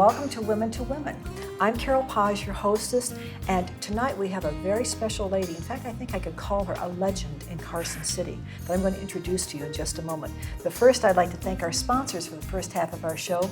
welcome to Women to Women. I'm Carol Paz, your hostess, and tonight we have a very special lady. In fact, I think I could call her a legend in Carson City, that I'm going to introduce to you in just a moment. But first, I'd like to thank our sponsors for the first half of our show.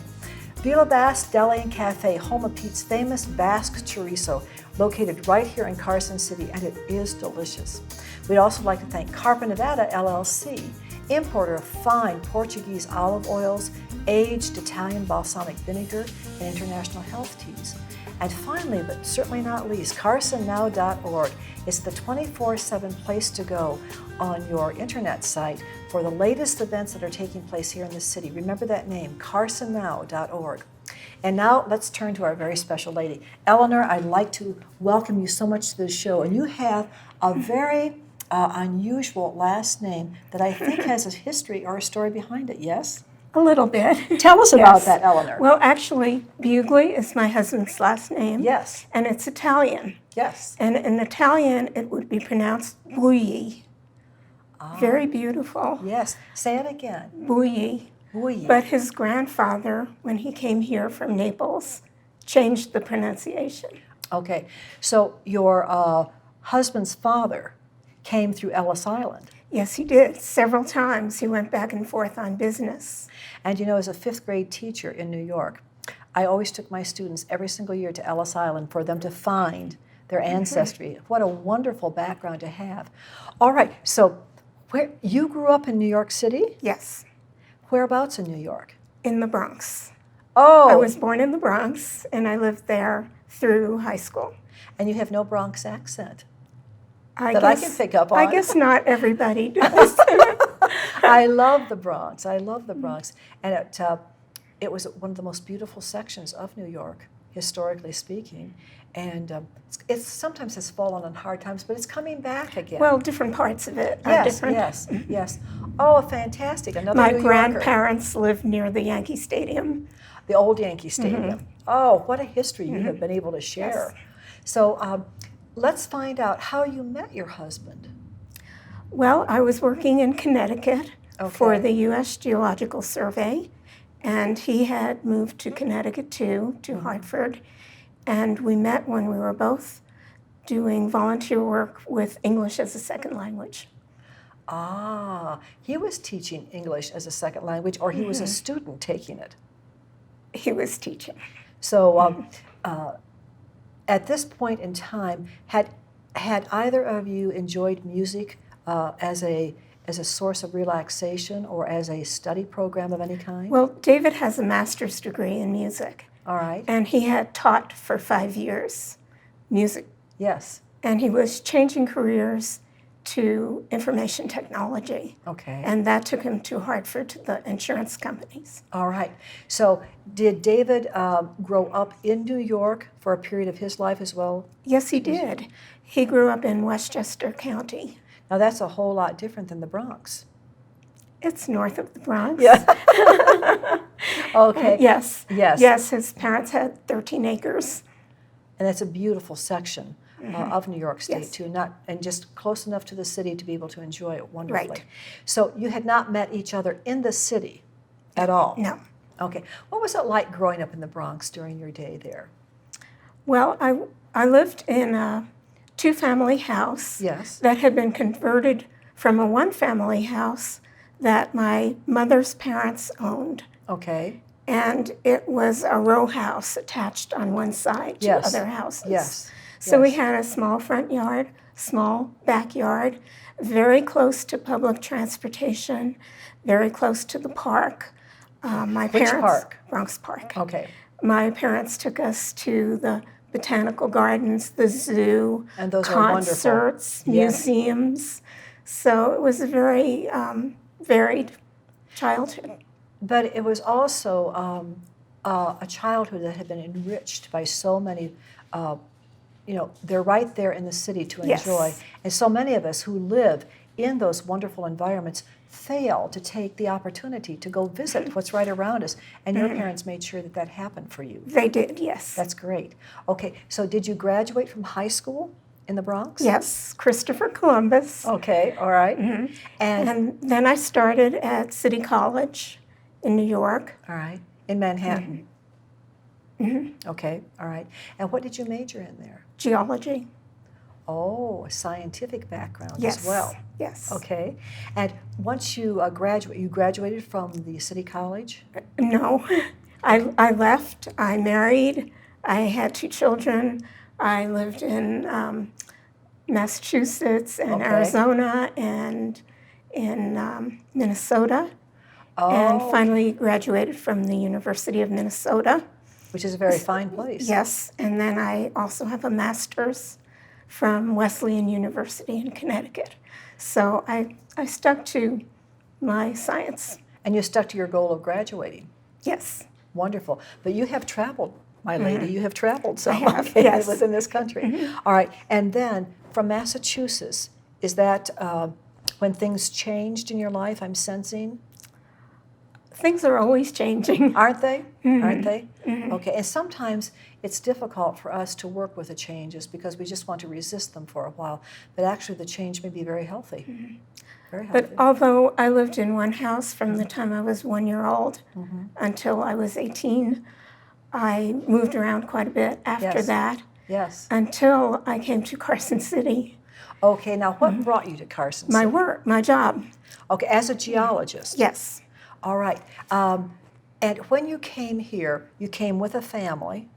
Vila Basque Deli and Cafe, home of Pete's famous Basque chorizo, located right here in Carson City, and it is delicious. We'd also like to thank Carpa Nevada LLC, importer of fine Portuguese olive oils, aged Italian balsamic vinegar, and international health teas. And finally, but certainly not least, carsonnow.org is the 24/7 place to go on your internet site for the latest events that are taking place here in the city. Remember that name, carsonnow.org. And now let's turn to our very special lady. Elinor, I'd like to welcome you so much to the show. And you have a very unusual last name that I think has a history or a story behind it, yes? A little bit. Tell us about that, Elinor. Well, actually, Bugli is my husband's last name. Yes. And it's Italian. Yes. And in Italian, it would be pronounced Bugli. Very beautiful. Yes. Say it again. Bugli. Bugli. But his grandfather, when he came here from Naples, changed the pronunciation. Okay. So your husband's father came through Ellis Island. Yes, he did. Several times he went back and forth on business. And you know, as a fifth grade teacher in New York, I always took my students every single year to Ellis Island for them to find their ancestry. What a wonderful background to have. All right, so you grew up in New York City? Yes. Whereabouts in New York? In the Bronx. Oh! I was born in the Bronx, and I lived there through high school. And you have no Bronx accent. I can pick up on. I guess not everybody does. I love the Bronx. I love the Bronx. And it was one of the most beautiful sections of New York, historically speaking. And it sometimes has fallen on hard times, but it's coming back again. Well, different parts of it are different. Yes. Oh, fantastic. Another My New Yorker. grandparents lived near the Yankee Stadium. The old Yankee Stadium. Oh, what a history you have been able to share. Yes. So let's find out how you met your husband. Well, I was working in Connecticut for the U.S. Geological Survey, and he had moved to Connecticut too, to Hartford, and we met when we were both doing volunteer work with English as a second language. Ah, he was teaching English as a second language, or he was a student taking it? He was teaching. So at this point in time, had either of you enjoyed music as a source of relaxation or as a study program of any kind? Well, David has a master's degree in music. All right. And he had taught for 5 years music. Yes. And he was changing careers to information technology. Okay. And that took him to Hartford, to the insurance companies. All right. So did David grow up in New York for a period of his life as well? Yes, he did. He grew up in Westchester County. Now that's a whole lot different than the Bronx. It's north of the Bronx. Yeah. Okay. Yes. Yes. Yes, his parents had 13 acres. And that's a beautiful section of New York State, Yes. too, and just close enough to the city to be able to enjoy it wonderfully. Right. So you had not met each other in the city at all? No. Okay. What was it like growing up in the Bronx during your day there? Well, I lived in a two-family house Yes. that had been converted from a one-family house that my mother's parents owned. Okay. And it was a row house attached on one side to Yes. other houses. Yes. So we Yes. had a small front yard, small backyard, very close to public transportation, very close to the park. My Which parents, park? Bronx Park. Okay. My parents took us to the botanical gardens, the zoo, And those are wonderful. concerts, Yes. museums. So it was a very varied childhood. But it was also a childhood that had been enriched by so many, they're right there in the city to enjoy. Yes. And so many of us who live in those wonderful environments fail to take the opportunity to go visit what's right around us. And your parents made sure that that happened for you. They did, yes. That's great. Okay, so did you graduate from high school in the Bronx? Yes, Christopher Columbus. Okay, all right. And then I started at City College in New York. All right, in Manhattan. Okay, all right. And what did you major in there? Geology. Oh, a scientific background Yes. as well. Yes. Okay. And once you you graduated from the city college? No. I left. I married. I had 2 children. I lived in Massachusetts and Okay. Arizona and in Minnesota. Oh, And finally graduated from the University of Minnesota. which is a very fine place. Yes, and then I also have a master's from Wesleyan University in Connecticut. So I stuck to my science. And you stuck to your goal of graduating. Yes. Wonderful. But you have traveled, my lady. You have traveled some I have, okay, yes. within this country. All right. And then from Massachusetts, is that when things changed in your life, I'm sensing? Things are always changing. Aren't they? Aren't they? Okay. And sometimes it's difficult for us to work with the changes because we just want to resist them for a while. But actually, the change may be very healthy. Very healthy. But although I lived in one house from the time I was 1 year old until I was 18, I moved around quite a bit after Yes. that Yes. until I came to Carson City. Okay. Now, what brought you to Carson City? My work, my job. Okay. As a geologist. Yes. All right. And when you came here, you came with a family.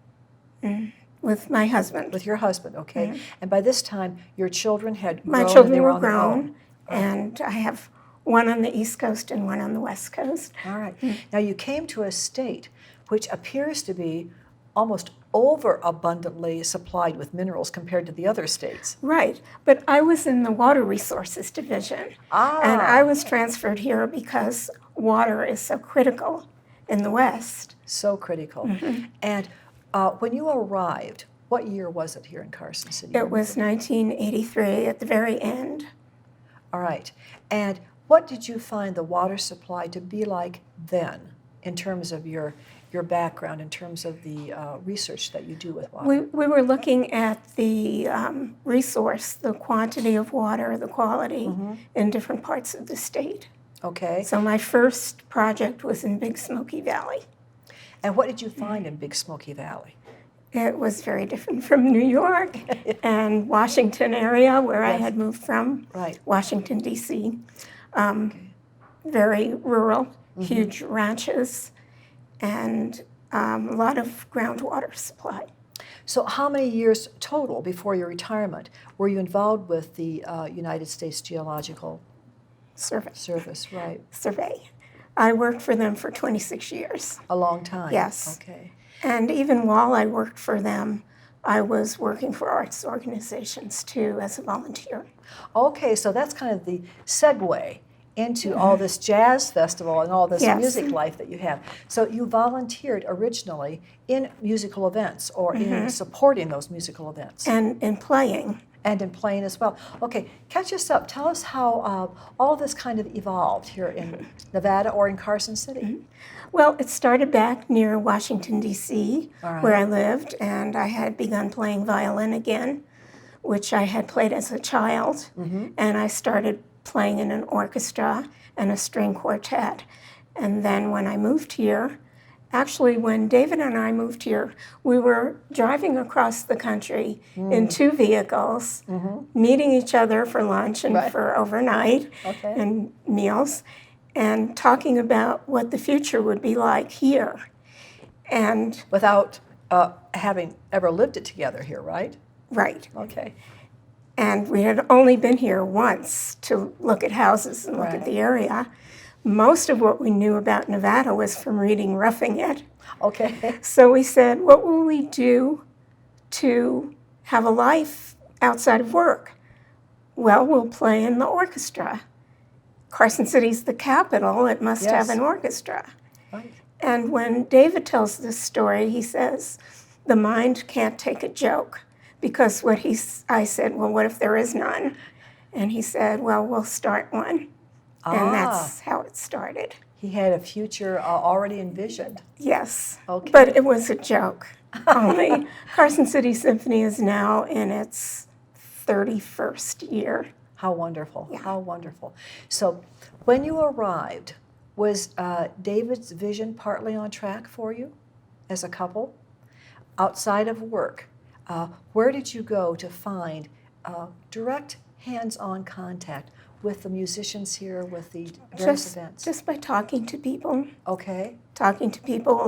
With my husband. With your husband, okay? And by this time, your children had grown. My and children they were on their own. grown, and I have one on the East Coast and one on the West Coast. All right. Now, you came to a state which appears to be almost overabundantly supplied with minerals compared to the other states. Right, but I was in the Water Resources Division, and I was transferred here because water is so critical in the West. So critical. And when you arrived, what year was it here in Carson City? It was 1983 at the very end. All right. And what did you find the water supply to be like then in terms of your background, in terms of the research that you do with water? We were looking at the resource, the quantity of water, the quality in different parts of the state. Okay. So my first project was in Big Smoky Valley. And what did you find in Big Smoky Valley? It was very different from New York and Washington area, where I had moved from. Right. Washington, D.C. Very rural, huge ranches, and a lot of groundwater supply. So how many years total before your retirement were you involved with the United States Geological Service? Right. Survey. I worked for them for 26 years. A long time. Yes. Okay. And even while I worked for them, I was working for arts organizations too as a volunteer. Okay, so that's kind of the segue into all this jazz festival and all this music life that you have. So you volunteered originally in musical events or in supporting those musical events. And in playing. And in playing as well. Okay, catch us up. Tell us how all this kind of evolved here in Nevada or in Carson City. Well, it started back near Washington, D.C., right. where I lived, and I had begun playing violin again, which I had played as a child. And I started playing in an orchestra and a string quartet. And then when I moved here, actually when David and I moved here, we were driving across the country in 2 vehicles, meeting each other for lunch and for overnight and meals, and talking about what the future would be like here. And without having ever lived it together here, right? Right. Okay. And we had only been here once to look at houses and look at the area. Most of what we knew about Nevada was from reading Roughing It. Okay. So we said, what will we do to have a life outside of work? Well, we'll play in the orchestra. Carson City's the capital, it must have an orchestra. Right. And when David tells this story, he says, the mind can't take a joke. Because I said, well, what if there is none? And he said, well, we'll start one. And that's how it started. He had a future already envisioned. Yes. Okay. But it was a joke only. Carson City Symphony is now in its 31st year. How wonderful. Yeah. How wonderful. So when you arrived, was David's vision partly on track for you as a couple? outside of work, where did you go to find direct hands-on contact with the musicians here, with the various events? Just by talking to people. Okay. Talking to people.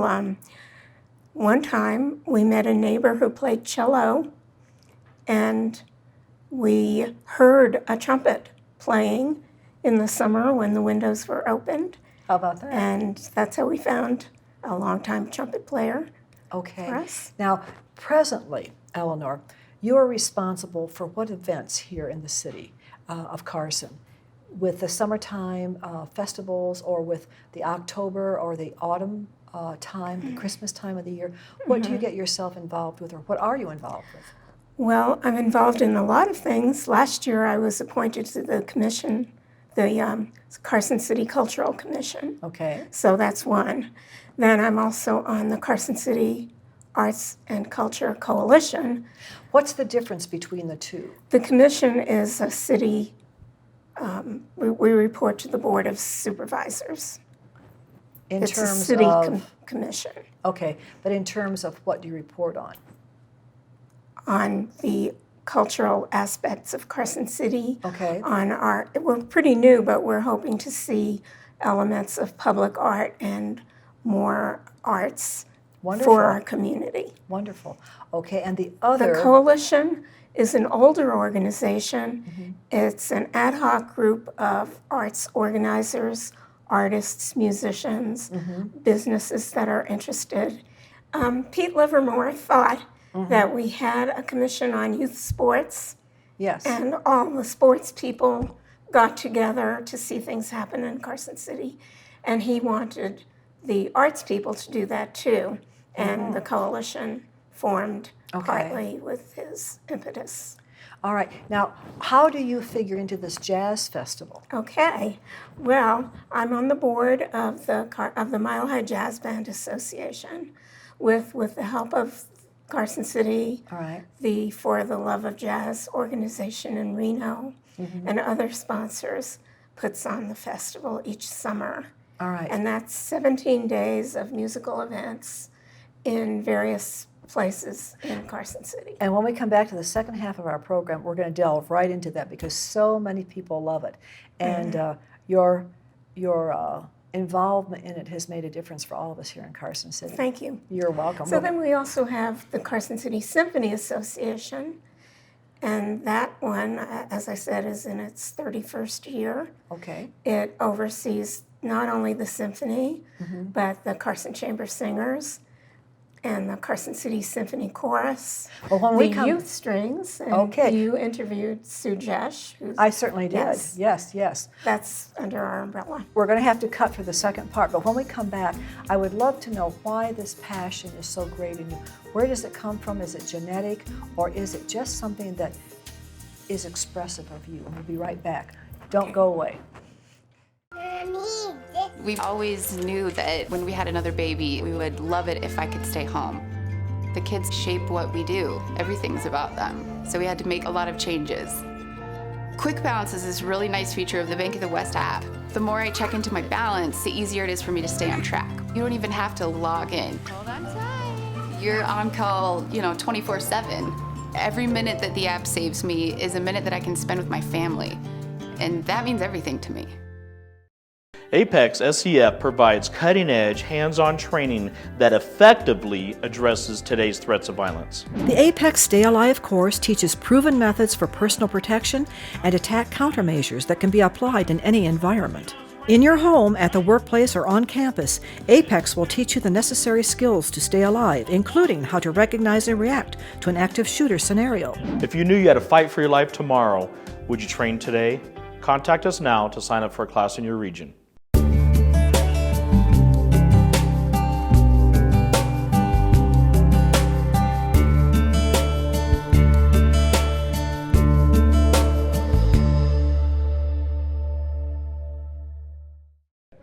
One time we met a neighbor who played cello, and we heard a trumpet playing in the summer when the windows were opened. How about that? And that's how we found a longtime trumpet player. Okay. For us. Now, presently, Elinor, you are responsible for what events here in the city of Carson? With the summertime festivals, or with the October or the autumn time, the Christmas time of the year? What do you get yourself involved with, or what are you involved with? Well, I'm involved in a lot of things. Last year I was appointed to the commission, the Carson City Cultural Commission. Okay. So that's one. Then I'm also on the Carson City Arts and Culture Coalition. What's the difference between the two? The commission is a city, we report to the Board of Supervisors. It's terms a city of commission. Okay, but in terms of what do you report on? On the cultural aspects of Carson City. Okay. We're pretty new, but we're hoping to see elements of public art and more arts for our community. Wonderful. Okay, and the other... The coalition is an older organization. It's an ad hoc group of arts organizers, artists, musicians, businesses that are interested. Pete Livermore thought that we had a commission on youth sports. Yes. And all the sports people got together to see things happen in Carson City. And he wanted the arts people to do that too. And the coalition formed partly with his impetus. All right. Now, how do you figure into this jazz festival? Okay. Well, I'm on the board of the Mile High Jazz Band Association with the help of Carson City, the For the Love of Jazz organization in Reno, and other sponsors puts on the festival each summer. All right. And that's 17 days of musical events in various places in Carson City. And when we come back to the second half of our program, we're going to delve right into that because so many people love it. And your involvement in it has made a difference for all of us here in Carson City. Thank you. You're welcome. So then we also have the Carson City Symphony Association, and that one, as I said, is in its 31st year. Okay. It oversees not only the symphony, but the Carson Chamber Singers, and the Carson City Symphony Chorus, youth strings, and you interviewed Sujesh. I certainly did, yes. That's under our umbrella. We're going to have to cut for the second part, but when we come back, I would love to know why this passion is so great in you. Where does it come from? Is it genetic, or is it just something that is expressive of you? And we'll be right back. Don't go away. We always knew that when we had another baby, we would love it if I could stay home. The kids shape what we do. Everything's about them. So we had to make a lot of changes. Quick Balance is this really nice feature of the Bank of the West app. The more I check into my balance, the easier it is for me to stay on track. You don't even have to log in. Hold on tight. You're on call, 24/7. Every minute that the app saves me is a minute that I can spend with my family. And that means everything to me. Apex SCF provides cutting-edge, hands-on training that effectively addresses today's threats of violence. The Apex Stay Alive course teaches proven methods for personal protection and attack countermeasures that can be applied in any environment. In your home, at the workplace, or on campus, Apex will teach you the necessary skills to stay alive, including how to recognize and react to an active shooter scenario. If you knew you had to fight for your life tomorrow, would you train today? Contact us now to sign up for a class in your region.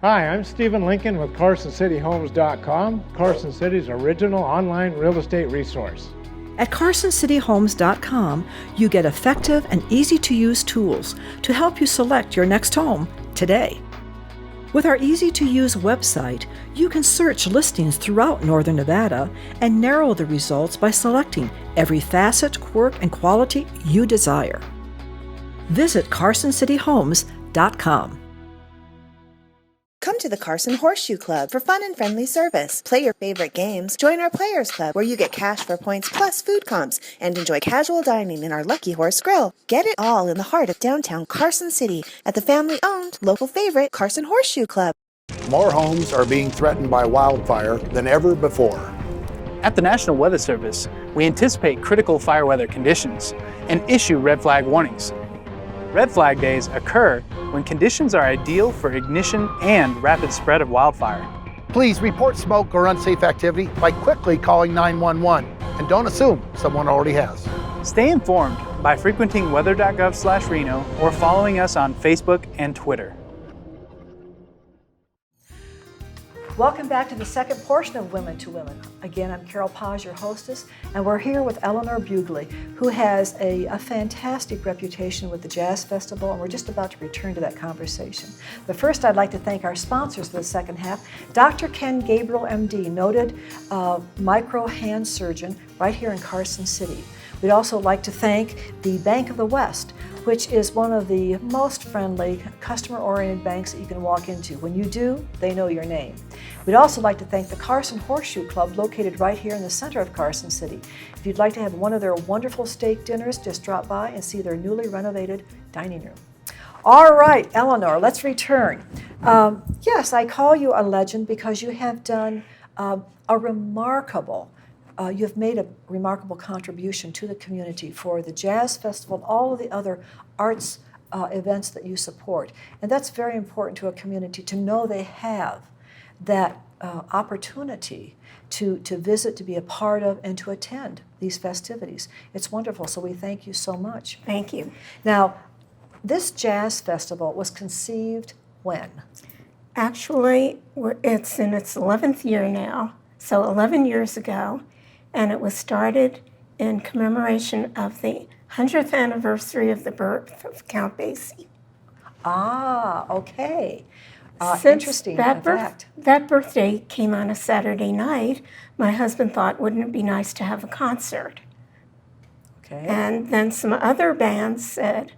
Hi, I'm Stephen Lincoln with CarsonCityHomes.com, Carson City's original online real estate resource. At CarsonCityHomes.com, you get effective and easy-to-use tools to help you select your next home today. With our easy-to-use website, you can search listings throughout Northern Nevada and narrow the results by selecting every facet, quirk, and quality you desire. Visit CarsonCityHomes.com. Come to the Carson Horseshoe Club for fun and friendly service. Play your favorite games, join our Players Club where you get cash for points plus food comps, and enjoy casual dining in our Lucky Horse Grill. Get it all in the heart of downtown Carson City at the family-owned, local favorite Carson Horseshoe Club. More homes are being threatened by wildfire than ever before. At the National Weather Service, we anticipate critical fire weather conditions and issue red flag warnings. Red flag days occur when conditions are ideal for ignition and rapid spread of wildfire. Please report smoke or unsafe activity by quickly calling 911, and don't assume someone already has. Stay informed by frequenting weather.gov/Reno or following us on Facebook and Twitter. Welcome back to the second portion of Women to Women. Again, I'm Carol Paz, your hostess, and we're here with Elinor Bugli, who has a fantastic reputation with the Jazz Festival, and we're just about to return to that conversation. But first, I'd like to thank our sponsors for the second half. Dr. Ken Gabriel, MD, noted micro hand surgeon right here in Carson City. We'd also like to thank the Bank of the West, which is one of the most friendly, customer-oriented banks that you can walk into. When you do, they know your name. We'd also like to thank the Carson Horseshoe Club, located right here in the center of Carson City. If you'd like to have one of their wonderful steak dinners, just drop by and see their newly renovated dining room. All right, Elinor, let's return. Yes, I call you a legend because you have done you've made a remarkable contribution to the community for the Jazz Festival and all of the other arts events that you support. And that's very important to a community to know they have that opportunity to visit, to be a part of, and to attend these festivities. It's wonderful, so we thank you so much. Thank you. Now, this Jazz Festival was conceived when? Actually, it's in its 11th year now, so 11 years ago. And it was started in commemoration of the 100th anniversary of the birth of Count Basie. Ah, okay. Interesting that fact. That birthday came on a Saturday night. My husband thought, wouldn't it be nice to have a concert? Okay. And then some other bands said,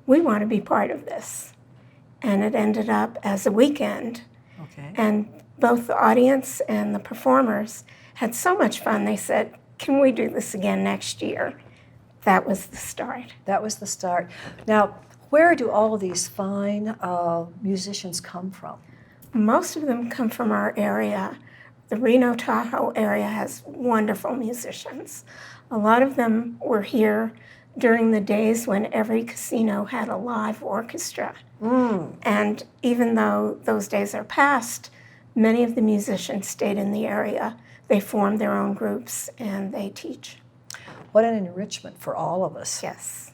we want to be part of this. And it ended up as a weekend. Okay. And both the audience and the performers had so much fun, they said, can we do this again next year? That was the start. That was the start. Now, where do all of these fine musicians come from? Most of them come from our area. The Reno Tahoe area has wonderful musicians. A lot of them were here during the days when every casino had a live orchestra. And even though those days are past, many of the musicians stayed in the area. They form their own groups and they teach. What an enrichment for all of us. Yes.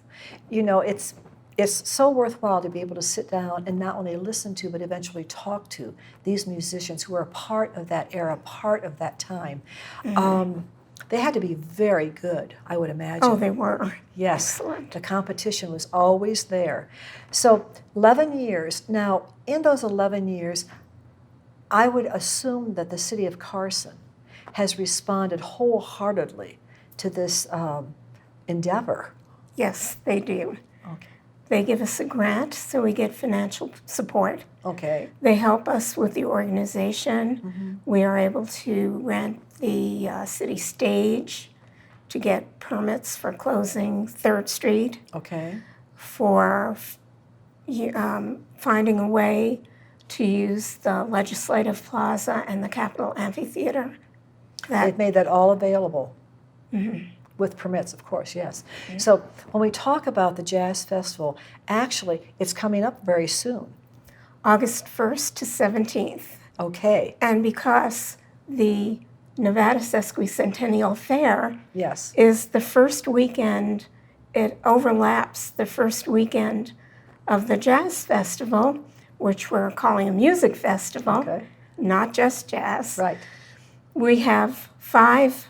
You know, it's so worthwhile to be able to sit down and not only listen to, but eventually talk to these musicians who are part of that era, part of that time. Mm-hmm. They had to be very good, I would imagine. Oh, they were. Yes. Excellent. The competition was always there. So 11 years. Now, in those 11 years, I would assume that the city of Carson has responded wholeheartedly to this endeavor. Yes, they do. Okay. They give us a grant, so we get financial support. Okay. They help us with the organization. Mm-hmm. We are able to rent the city stage to get permits for closing 3rd Street. Okay. For finding a way to use the Legislative Plaza and the Capitol Amphitheater. They've made that all available. Mm-hmm. With permits, of course, yes. Mm-hmm. So when we talk about the Jazz Festival, actually, it's coming up very soon. August 1st to 17th. Okay. And because the Nevada Sesquicentennial Fair yes. is the first weekend, it overlaps the first weekend of the Jazz Festival, which we're calling a music festival, okay. Not just jazz. Right. We have 5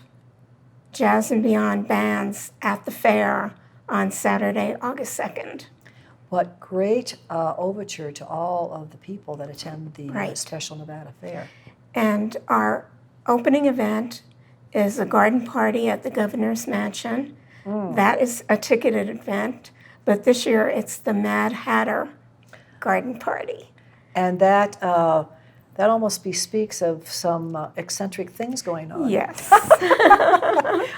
Jazz and Beyond bands at the fair on Saturday, August 2nd. what great overture to all of the people that attend the Right. Special Nevada Fair. And our opening event is a garden party at the Governor's Mansion. That is a ticketed event, but this year it's the Mad Hatter Garden Party. And that almost bespeaks of some eccentric things going on. Yes.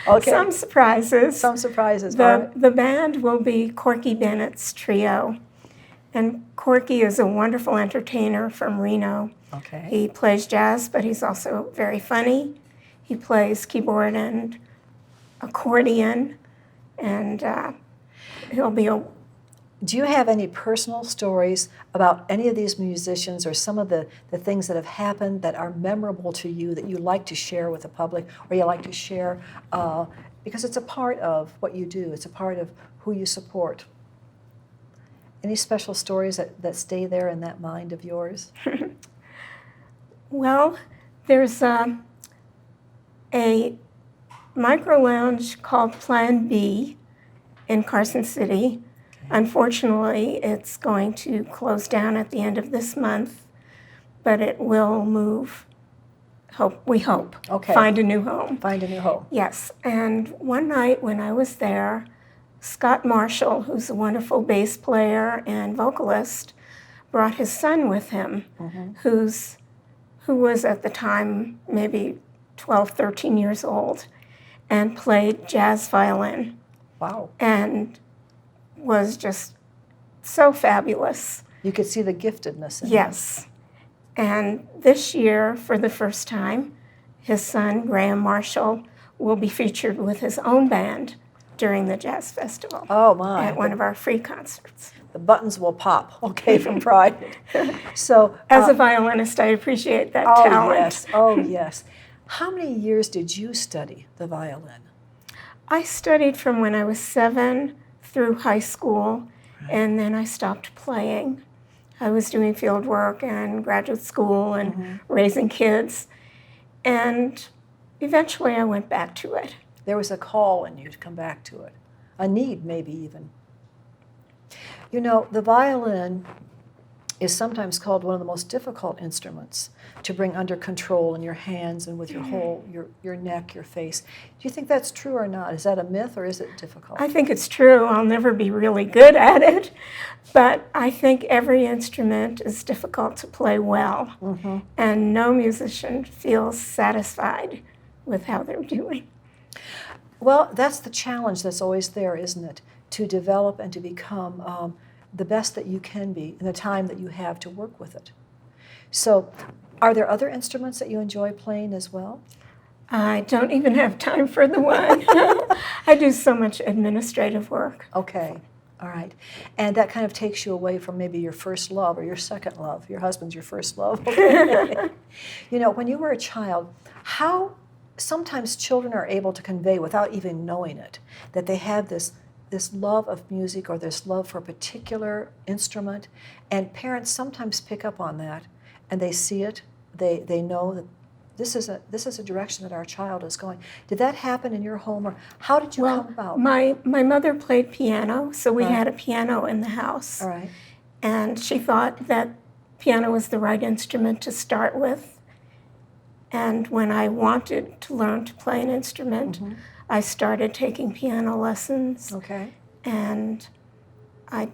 Okay. Some surprises. Some surprises. All right. The band will be Corky Bennett's trio. And Corky is a wonderful entertainer from Reno. Okay. He plays jazz, but he's also very funny. He plays keyboard and accordion, and he'll be a... Do you have any personal stories about any of these musicians or some of the things that have happened that are memorable to you that you like to share with the public, or you like to share because it's a part of what you do, it's a part of who you support? Any special stories that stay there in that mind of yours? Well, there's a micro lounge called Plan B in Carson City. Unfortunately, it's going to close down at the end of this month, but it will move, we hope. Okay. Find a new home. Find a new home. Yes, and one night when I was there, Scott Marshall, who's a wonderful bass player and vocalist, brought his son with him, who was at the time maybe 12, 13 years old, and played jazz violin. Wow. And was just so fabulous. You could see the giftedness in him. Yes. And this year, for the first time, his son, Graham Marshall, will be featured with his own band during the Jazz Festival. Oh, my. At one of our free concerts. The buttons will pop, okay, from pride. So, As a violinist, I appreciate that oh, talent. Yes. Oh, yes. How many years did you study the violin? I studied from when I was 7 through high school, and then I stopped playing. I was doing field work and graduate school and raising kids, and eventually I went back to it. There was a call in you to come back to it, a need maybe even. You know, the violin is sometimes called one of the most difficult instruments to bring under control in your hands and with your whole, your neck, your face. Do you think that's true or not? Is that a myth or is it difficult? I think it's true. I'll never be really good at it, but I think every instrument is difficult to play well, and no musician feels satisfied with how they're doing. Well, that's the challenge that's always there, isn't it? To develop and to become the best that you can be in the time that you have to work with it. So, are there other instruments that you enjoy playing as well? I don't even have time for the one. I do so much administrative work. Okay, all right. And that kind of takes you away from maybe your first love or your second love. Your husband's your first love. Okay. You know, when you were a child, how sometimes children are able to convey without even knowing it, that they have this love of music or this love for a particular instrument, and parents sometimes pick up on that and they see it, they know that this is a direction that our child is going. Did that happen in your home, or how did you come about? My mother played piano, so we had a piano in the house. All right. And she thought that piano was the right instrument to start with. And when I wanted to learn to play an instrument, I started taking piano lessons. Okay. And I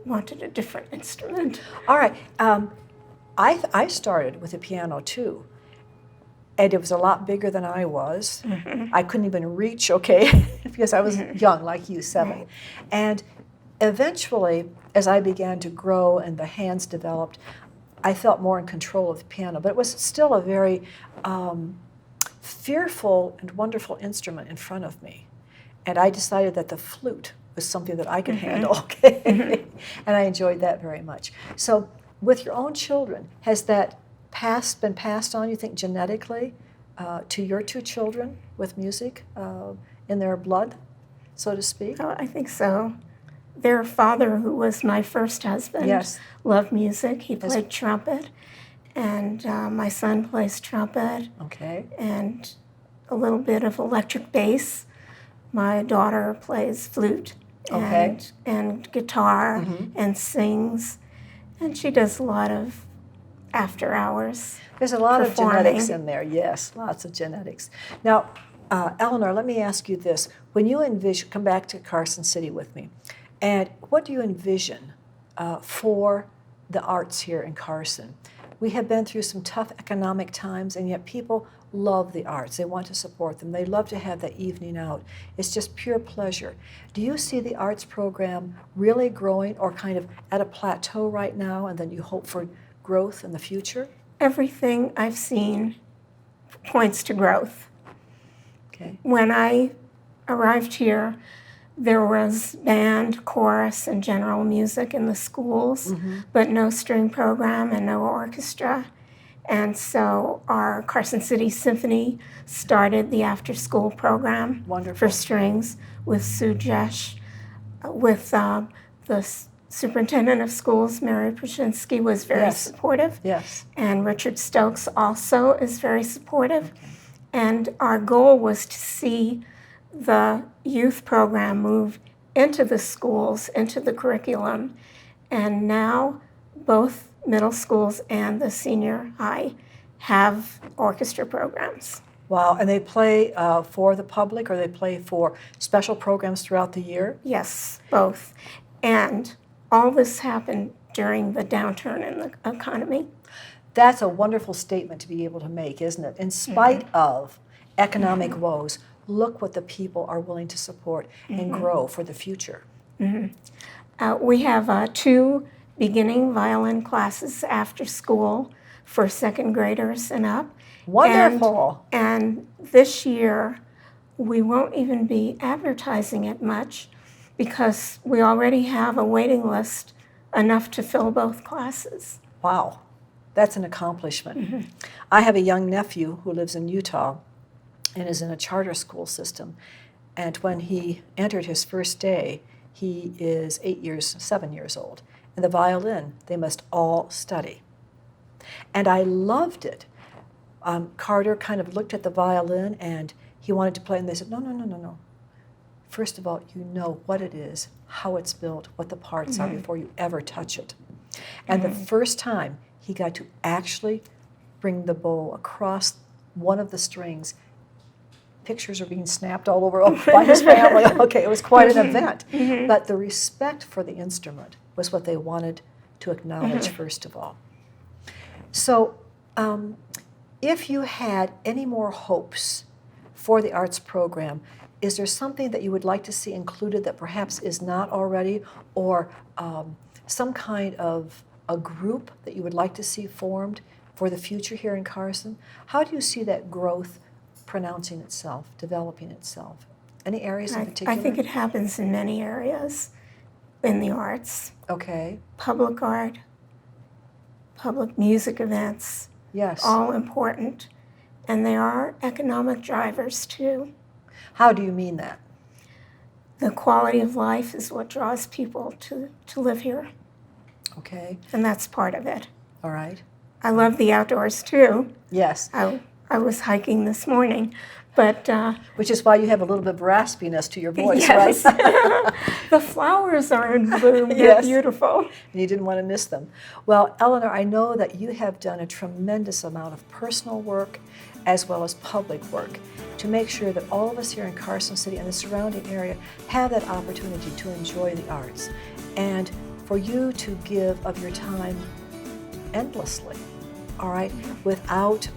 wanted a different instrument. All right. I started with a piano too, and it was a lot bigger than I was. I couldn't even reach, okay, because I was young, like you, 7. And eventually, as I began to grow and the hands developed, I felt more in control of the piano. But it was still a very fearful and wonderful instrument in front of me. And I decided that the flute was something that I could handle, okay? And I enjoyed that very much. So with your own children, has that been passed on, you think, genetically to your 2 children with music in their blood, so to speak? Oh, I think so. Their father, who was my first husband, loved music. He played trumpet, and my son plays trumpet. Okay. And a little bit of electric bass. My daughter plays flute. Okay. and guitar and sings. And she does a lot of after hours. There's a lot performing. of genetics in there, yes, lots of genetics. Now, Elinor, let me ask you this. When you envision, come back to Carson City with me, and what do you envision for the arts here in Carson? We have been through some tough economic times, and yet people love the arts. They want to support them. They love to have that evening out. It's just pure pleasure. Do you see the arts program really growing or kind of at a plateau right now, and then you hope for growth in the future? Everything I've seen points to growth. Okay. When I arrived here, there was band, chorus, and general music in the schools, but no string program and no orchestra. And so our Carson City Symphony started the after-school program for strings with Sue Jesh, with the superintendent of schools, Mary Pruszynski, was very supportive. Yes. And Richard Stokes also is very supportive. Okay. And our goal was to see the youth program move into the schools, into the curriculum. And now both middle schools and the senior high have orchestra programs. Wow, and they play for the public, or they play for special programs throughout the year? Yes, both. And all this happened during the downturn in the economy. That's a wonderful statement to be able to make, isn't it? In spite of economic woes, look what the people are willing to support and grow for the future. We have 2 beginning violin classes after school for second graders and up. Wonderful. And this year, we won't even be advertising it much because we already have a waiting list enough to fill both classes. Wow, that's an accomplishment. I have a young nephew who lives in Utah and is in a charter school system. And when he entered his first day, he is 7 years old. And the violin, they must all study. And I loved it. Carter kind of looked at the violin and he wanted to play, and they said, no. First of all, you know what it is, how it's built, what the parts are before you ever touch it. And the first time he got to actually bring the bow across one of the strings, pictures are being snapped all over by his family. Okay, it was quite an event. But the respect for the instrument was what they wanted to acknowledge first of all. So if you had any more hopes for the arts program, is there something that you would like to see included that perhaps is not already, or some kind of a group that you would like to see formed for the future here in Carson? How do you see that growth pronouncing itself, developing itself? Any areas in particular? I think it happens in many areas in the arts. Okay. Public art, public music events. Yes. All important. And they are economic drivers too. How do you mean that? The quality of life is what draws people to live here. Okay. And that's part of it. All right. I love the outdoors too. Yes. I was hiking this morning, but... which is why you have a little bit of raspiness to your voice, yes. right? The flowers are in bloom. They're beautiful. And you didn't want to miss them. Well, Elinor, I know that you have done a tremendous amount of personal work as well as public work to make sure that all of us here in Carson City and the surrounding area have that opportunity to enjoy the arts, and for you to give of your time endlessly, all right, without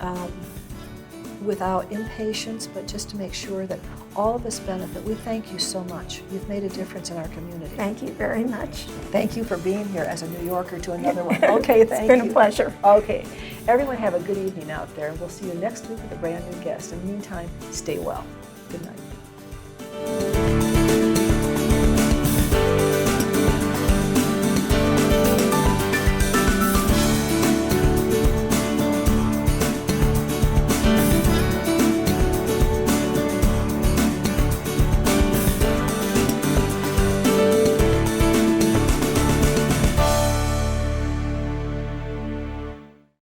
impatience, but just to make sure that all of us benefit. We thank you so much. You've made a difference in our community. Thank you very much. Thank you for being here as a New Yorker to another one. Okay, thank you. It's been a pleasure. Okay. Everyone have a good evening out there. We'll see you next week with a brand new guest. In the meantime, stay well. Good night.